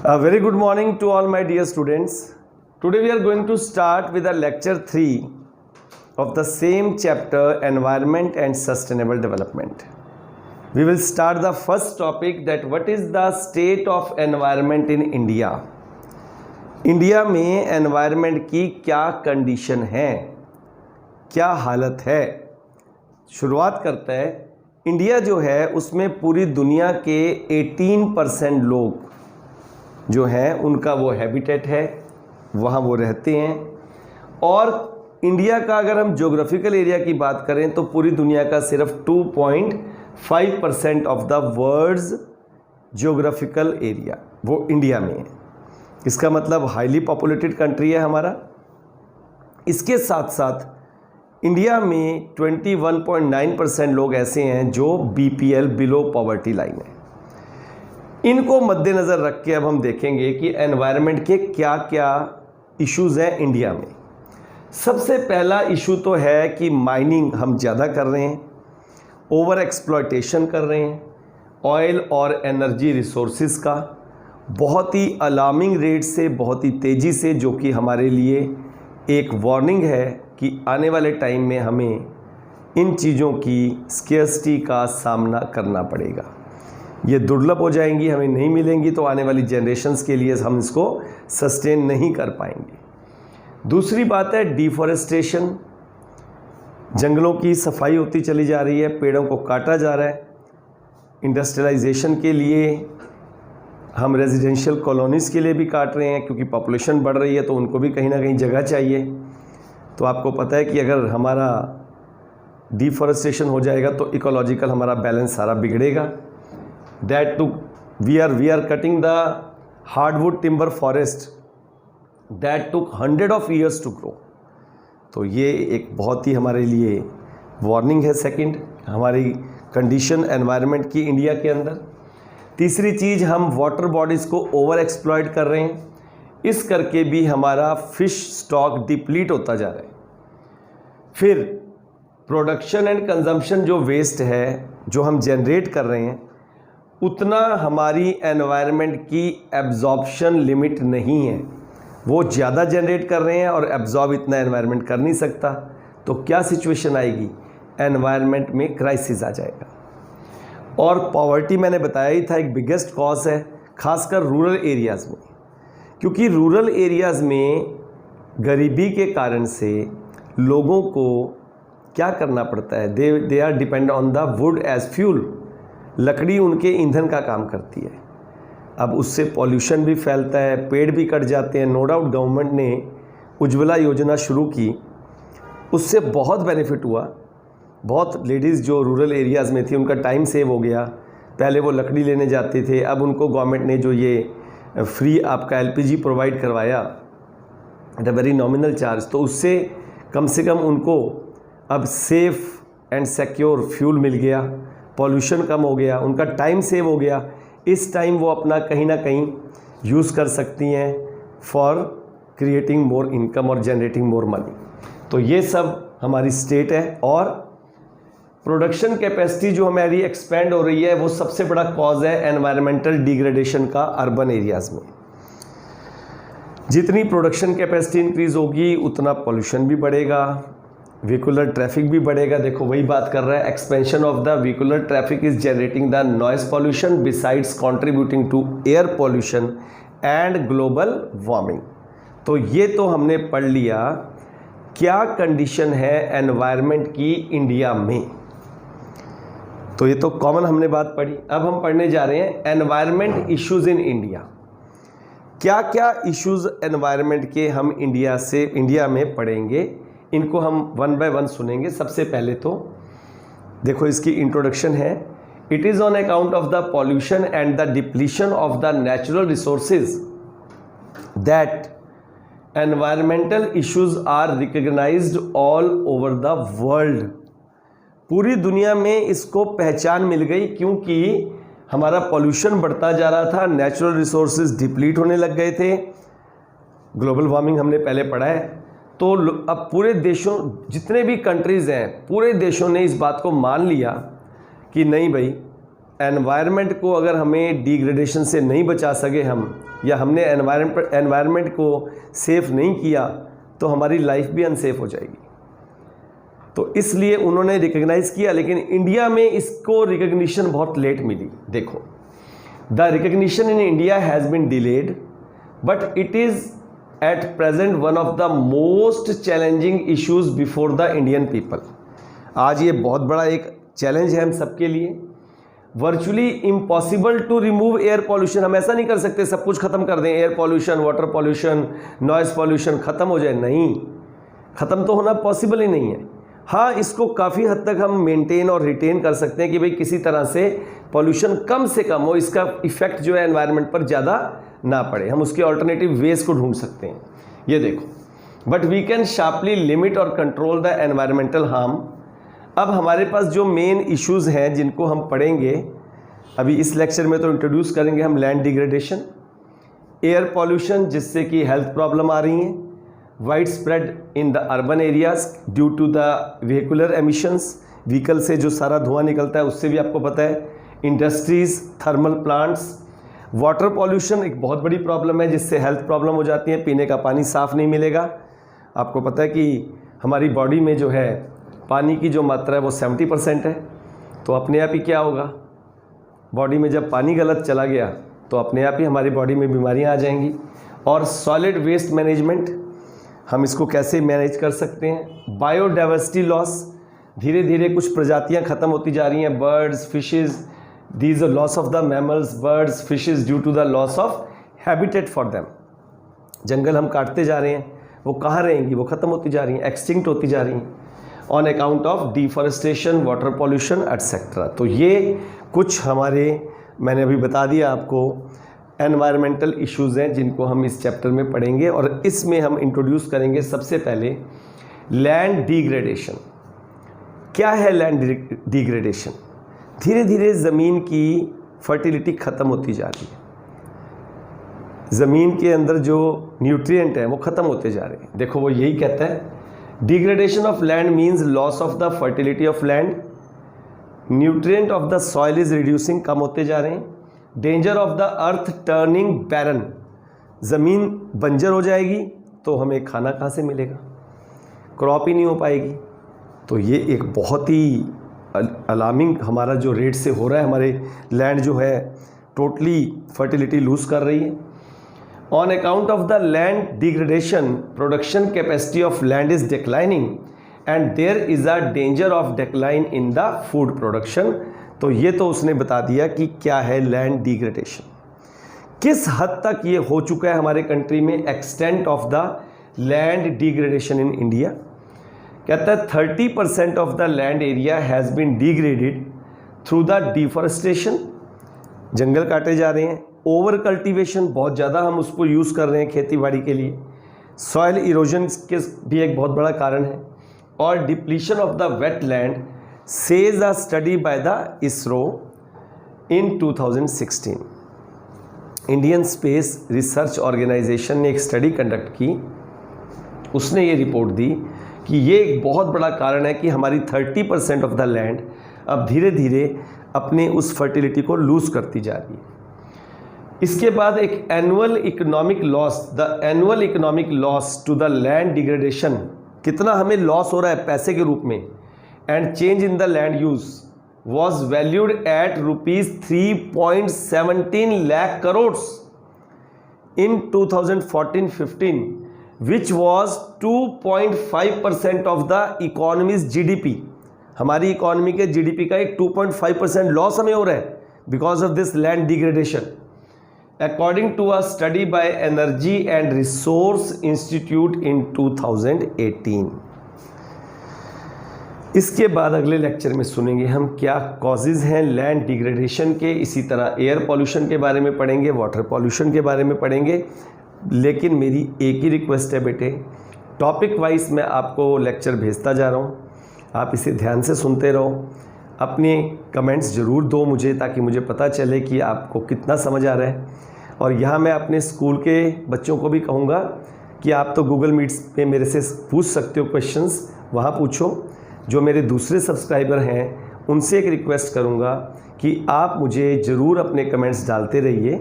A very good morning to all my dear students. Today we are going to start with the lecture 3 of the same chapter, Environment and Sustainable Development. We will start the first topic, that what is the state of environment in India. India में environment की क्या condition है, क्या हालत है। शुरुआत करते हैं। इंडिया जो है उसमें पूरी दुनिया के 18% लोग जो हैं उनका वो हैबिटेट है, वहाँ वो रहते हैं। और इंडिया का अगर हम ज्योग्राफिकल एरिया की बात करें तो पूरी दुनिया का सिर्फ 2.5% of the world's geographical area वो इंडिया में है। इसका मतलब हाईली पॉपुलेटेड कंट्री है हमारा। इसके साथ साथ इंडिया में 21.9% लोग ऐसे हैं जो BPL बिलो पॉवर्टी लाइन है। इनको मद्देनज़र रख के अब हम देखेंगे कि एनवायरनमेंट के क्या क्या इश्यूज़ हैं इंडिया में। सबसे पहला इशू तो है कि माइनिंग हम ज़्यादा कर रहे हैं, ओवर एक्सप्लॉयटेशन कर रहे हैं ऑयल और एनर्जी रिसोर्सेज का बहुत ही अलार्मिंग रेट से, बहुत ही तेज़ी से, जो कि हमारे लिए एक वार्निंग है कि आने वाले टाइम में हमें इन चीज़ों की स्केर्सिटी का सामना करना पड़ेगा। ये दुर्लभ हो जाएंगी, हमें नहीं मिलेंगी, तो आने वाली जनरेशन्स के लिए हम इसको सस्टेन नहीं कर पाएंगे। दूसरी बात है डिफॉरेस्टेशन। जंगलों की सफाई होती चली जा रही है, पेड़ों को काटा जा रहा है। इंडस्ट्रियलाइजेशन के लिए हम रेजिडेंशियल कॉलोनीज़ के लिए भी काट रहे हैं, क्योंकि पॉपुलेशन बढ़ रही है तो उनको भी कहीं ना कहीं जगह चाहिए। तो आपको पता है कि अगर हमारा डिफॉरेस्टेशन हो जाएगा तो इकोलॉजिकल हमारा बैलेंस सारा बिगड़ेगा। That too we are cutting the hardwood timber forest that took 100 of years to grow. तो ये एक बहुत ही हमारे लिए वार्निंग है। सेकंड, हमारी कंडीशन एनवायरनमेंट की इंडिया के अंदर। तीसरी चीज़, हम वाटर बॉडीज़ को ओवर एक्सप्लॉयट कर रहे हैं, इस करके भी हमारा फिश स्टॉक डिप्लीट होता जा रहा है। फिर प्रोडक्शन एंड कंजम्पशन, जो वेस्ट है जो हम जनरेट कर रहे हैं, उतना हमारी एनवायरनमेंट की एब्जॉर्प्शन लिमिट नहीं है। वो ज़्यादा जनरेट कर रहे हैं और एब्जॉर्ब इतना एनवायरनमेंट कर नहीं सकता। तो क्या सिचुएशन आएगी, एनवायरनमेंट में क्राइसिस आ जाएगा। और पॉवर्टी मैंने बताया ही था एक बिगेस्ट कॉज है, खासकर रूरल एरियाज़ में, क्योंकि रूरल एरियाज़ में गरीबी के कारण से लोगों को क्या करना पड़ता है, they are depend on the wood as fuel. लकड़ी उनके ईंधन का काम करती है। अब उससे पॉल्यूशन भी फैलता है, पेड़ भी कट जाते हैं। नो डाउट गवर्नमेंट ने उज्ज्वला योजना शुरू की, उससे बहुत बेनिफिट हुआ। बहुत लेडीज़ जो रूरल एरियाज़ में थी उनका टाइम सेव हो गया। पहले वो लकड़ी लेने जाते थे, अब उनको गवर्नमेंट ने जो ये फ्री आपका LPG प्रोवाइड करवाया at a very nominal charge, तो उससे कम से कम उनको अब सेफ़ एंड सिक्योर फ्यूल मिल गया, पॉल्यूशन कम हो गया, उनका टाइम सेव हो गया। इस टाइम वो अपना कहीं ना कहीं यूज़ कर सकती हैं फॉर क्रिएटिंग मोर इनकम और जनरेटिंग मोर मनी। तो ये सब हमारी स्टेट है। और प्रोडक्शन कैपेसिटी जो हमारी एक्सपेंड हो रही है, वो सबसे बड़ा कॉज है एनवायरमेंटल डिग्रेडेशन का अर्बन एरियाज़ में। जितनी प्रोडक्शन कैपेसिटी इंक्रीज होगी उतना पॉल्यूशन भी बढ़ेगा, व्हीकुलर ट्रैफिक भी बढ़ेगा। देखो वही बात कर रहा है, expansion of the vehicular traffic is generating the noise pollution besides contributing to air pollution and global warming. तो ये तो हमने पढ़ लिया क्या कंडीशन है एनवायरनमेंट की इंडिया में। तो ये तो कॉमन हमने बात पढ़ी। अब हम पढ़ने जा रहे हैं एनवायरनमेंट इश्यूज इन इंडिया। क्या क्या इश्यूज एनवायरनमेंट के हम इंडिया में पढ़ेंगे, इनको हम वन बाय वन सुनेंगे। सबसे पहले तो देखो इसकी इंट्रोडक्शन है, it is on account of the pollution and the depletion of the natural resources that environmental issues are recognised all over the world. पूरी दुनिया में इसको पहचान मिल गई, क्योंकि हमारा पॉल्यूशन बढ़ता जा रहा था, नेचुरल रिसोर्सेज डिप्लीट होने लग गए थे, ग्लोबल वार्मिंग हमने पहले पढ़ा है। तो अब पूरे देशों, जितने भी कंट्रीज़ हैं, पूरे देशों ने इस बात को मान लिया कि नहीं भाई, एनवायरनमेंट को अगर हमें डिग्रेडेशन से नहीं बचा सके हम, या हमने एनवायरनमेंट को सेफ़ नहीं किया, तो हमारी लाइफ भी अनसेफ हो जाएगी। तो इसलिए उन्होंने रिकग्नाइज़ किया, लेकिन इंडिया में इसको रिकग्निशन बहुत लेट मिली। देखो, the recognition in India has been delayed, but it is at present one of the most challenging issues before the Indian people. आज ये बहुत बड़ा एक चैलेंज है हम सबके लिए। Virtually impossible to remove air pollution. हम ऐसा नहीं कर सकते सब कुछ ख़त्म कर दें, air pollution, water pollution, noise pollution ख़त्म हो जाए। नहीं, ख़त्म तो होना पॉसिबल ही नहीं है। हाँ, इसको काफ़ी हद तक हम मेंटेन और रिटेन कर सकते हैं कि भाई किसी तरह से पॉल्यूशन कम से कम हो, इसका इफ़ेक्ट जो है एनवायरनमेंट पर ज़्यादा ना पड़े। हम उसके ऑल्टरनेटिव वेज को ढूंढ सकते हैं। ये देखो, but we can sharply limit और कंट्रोल द एनवायरमेंटल हार्म। अब हमारे पास जो मेन इश्यूज़ हैं जिनको हम पढ़ेंगे अभी इस लेक्चर में, तो इंट्रोड्यूस करेंगे हम लैंड डिग्रेडेशन, एयर पॉल्यूशन जिससे कि हेल्थ प्रॉब्लम आ रही हैं, wide spread in the urban areas due to the vehicular emissions, vehicle से जो सारा धुआं निकलता है उससे भी आपको पता है, industries, thermal plants, water pollution एक बहुत बड़ी प्रॉब्लम है जिससे हेल्थ प्रॉब्लम हो जाती है, पीने का पानी साफ़ नहीं मिलेगा। आपको पता है कि हमारी बॉडी में जो है पानी की जो मात्रा है वो 70% है, तो अपने आप ही क्या होगा, बॉडी में जब पानी गलत चला गया तो अपने आप ही हमारी बॉडी में बीमारियां आ जाएंगी। और सॉलिड वेस्ट मैनेजमेंट, हम इसको कैसे मैनेज कर सकते हैं। बायोडाइवर्सिटी लॉस, धीरे धीरे कुछ प्रजातियां ख़त्म होती जा रही हैं, birds, fishes, these loss of the mammals, birds, fishes due to the loss of habitat for them. जंगल हम काटते जा रहे हैं, वो कहाँ रहेंगी, वो ख़त्म होती जा रही हैं, एक्सटिंक्ट होती जा रही हैं on account of deforestation, water pollution etcetera. तो ये कुछ हमारे, मैंने अभी बता दिया आपको, एनवायरमेंटल इश्यूज़ हैं जिनको हम इस चैप्टर में पढ़ेंगे। और इसमें हम इंट्रोड्यूस करेंगे सबसे पहले लैंड डिग्रेडेशन। क्या है लैंड डिग्रेडेशन? धीरे धीरे ज़मीन की फर्टिलिटी ख़त्म होती जा रही है, ज़मीन के अंदर जो न्यूट्रिएंट हैं वो ख़त्म होते जा रहे हैं। देखो, वो यही कहता है, degradation of land means loss of the fertility of land, nutrient of the soil is reducing, कम होते जा रहे हैं, danger of the earth turning barren, ज़मीन बंजर हो जाएगी तो हमें खाना कहाँ से मिलेगा, क्रॉप ही नहीं हो पाएगी। तो ये एक बहुत ही अलार्मिंग हमारा जो रेट से हो रहा है, हमारे लैंड जो है टोटली फर्टिलिटी लूज़ कर रही है। On account of the land degradation, production capacity of land is declining and there is a danger of decline in the food production। तो ये तो उसने बता दिया कि क्या है लैंड डिग्रेडेशन, किस हद तक ये हो चुका है हमारे कंट्री में, extent of the land degradation in India. कहता है 30% of the land area has been degraded through the deforestation, जंगल काटे जा रहे हैं, ओवर कल्टीवेशन, बहुत ज़्यादा हम उसको यूज़ कर रहे हैं खेती बाड़ी के लिए, सॉइल इरोजन के भी एक बहुत बड़ा कारण है, और depletion of the wetland, says a study by the ISRO in 2016। Indian Space Research Organisation ने एक स्टडी कंडक्ट की, उसने ये रिपोर्ट दी कि ये एक बहुत बड़ा कारण है कि हमारी 30% ऑफ द लैंड अब धीरे धीरे अपने उस फर्टिलिटी को लूज़ करती जा रही है। इसके बाद एक annual economic loss, the annual economic loss to the land degradation, कितना हमें लॉस हो रहा है पैसे के रूप में, and change in the land use was valued at rupees 3.17 lakh crore in 2014-15, which was 2.5% of the economies GDP। हमारी इकोनॉमी के GDP का एक 2.5% लॉस हमें हो रहा है because of this land degradation, according to a study by Energy and Resource Institute in 2018। इसके बाद अगले लेक्चर में सुनेंगे हम क्या कॉजेज़ हैं लैंड डिग्रेडेशन के, इसी तरह एयर पॉल्यूशन के बारे में पढ़ेंगे, वाटर पॉल्यूशन के बारे में पढ़ेंगे। लेकिन मेरी एक ही रिक्वेस्ट है बेटे, टॉपिक वाइज मैं आपको लेक्चर भेजता जा रहा हूँ, आप इसे ध्यान से सुनते रहो, अपने कमेंट्स ज़रूर दो मुझे ताकि मुझे पता चले कि आपको कितना समझ आ रहा है। और यहाँ मैं अपने स्कूल के बच्चों को भी कहूँगा कि आप तो गूगल मीट्स पे मेरे से पूछ सकते हो क्वेश्चंस, वहाँ पूछो। जो मेरे दूसरे सब्सक्राइबर हैं उनसे एक रिक्वेस्ट करूँगा कि आप मुझे ज़रूर अपने कमेंट्स डालते रहिए,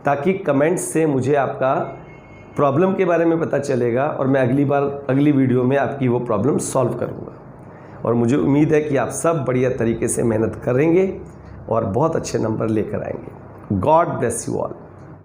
ताकि कमेंट्स से मुझे आपका प्रॉब्लम के बारे में पता चलेगा और मैं अगली वीडियो में आपकी वो प्रॉब्लम सॉल्व करूँगा। और मुझे उम्मीद है कि आप सब बढ़िया तरीके से मेहनत करेंगे और बहुत अच्छे नंबर लेकर आएंगे। God bless you all.